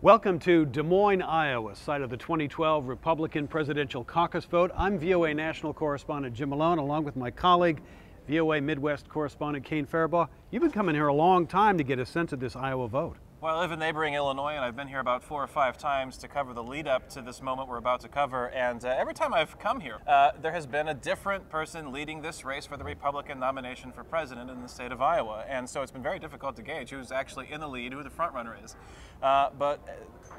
Welcome to Des Moines, Iowa, site of the 2012 Republican presidential caucus vote. I'm VOA national correspondent Jim Malone, along with my colleague, VOA Midwest correspondent Kane Farabaugh. You've been coming here a long time to get a sense of this Iowa vote. Well, I live in neighboring Illinois, and I've been here about 4 or 5 times to cover the lead up to this moment we're about to cover. And every time I've come here, there has been a different person leading this race for the Republican nomination for president in the state of Iowa. And so it's been very difficult to gauge who's actually in the lead, who the front runner is. But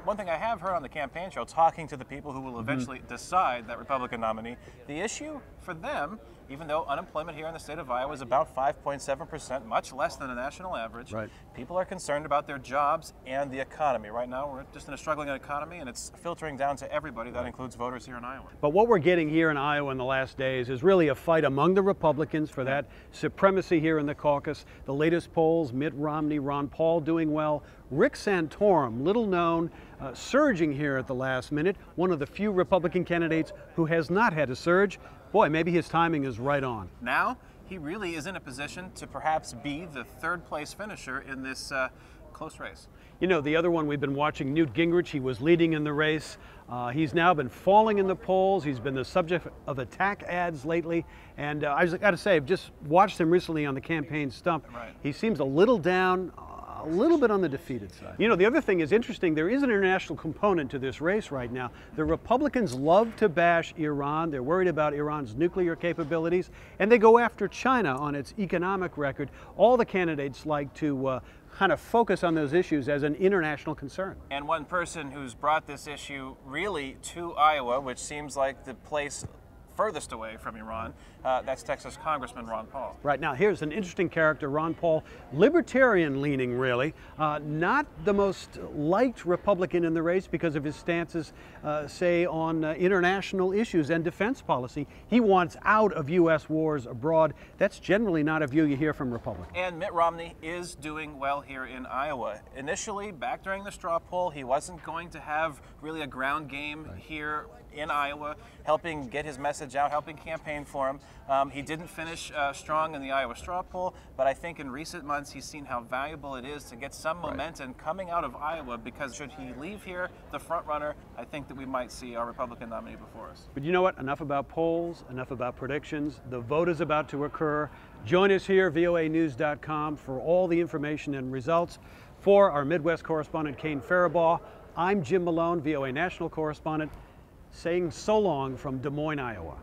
one thing I have heard on the campaign trail, talking to the people who will eventually decide that Republican nominee, the issue for them, even though unemployment here in the state of Iowa is about 5.7%, much less than the national average, right, people are concerned about their jobs and the economy. Right now, we're just in a struggling economy, and it's filtering down to everybody. That includes voters here in Iowa. But what we're getting here in Iowa in the last days is really a fight among the Republicans for that supremacy here in the caucus. The latest polls, Mitt Romney, Ron Paul doing well. Rick Santorum, little known, surging here at the last minute, one of the few Republican candidates who has not had a surge. Boy, maybe his timing is right on. Now, he really is in a position to perhaps be the third place finisher in this close race. You know, the other one we've been watching, Newt Gingrich, he was leading in the race. He's now been falling in the polls. He's been the subject of attack ads lately. And I just got to say, I've just watched him recently on the campaign stump. Right. He seems a little down, a little bit on the defeated side. You know, the other thing is interesting, there is an international component to this race right now. The Republicans love to bash Iran. They're worried about Iran's nuclear capabilities, and they go after China on its economic record. All the candidates like to kind of focus on those issues as an international concern. And one person who's brought this issue really to Iowa, which seems like the place furthest away from Iran, that's Texas Congressman Ron Paul. Right, now here's an interesting character, Ron Paul, libertarian leaning really, not the most liked Republican in the race because of his stances, say on international issues and defense policy. He wants out of U.S. wars abroad. That's generally not a view you hear from Republicans. And Mitt Romney is doing well here in Iowa. Initially, back during the straw poll, he wasn't going to have really a ground game here in Iowa, helping get his message out, helping campaign for him. He didn't finish strong in the Iowa straw poll, but I think in recent months he's seen how valuable it is to get some momentum coming out of Iowa, because should he leave here the front runner, I think that we might see our Republican nominee before us. But you know what? Enough about polls, enough about predictions. The vote is about to occur. Join us here, voanews.com, for all the information and results. For our Midwest correspondent Kane Farabaugh, I'm Jim Malone, VOA national correspondent, saying so long from Des Moines, Iowa.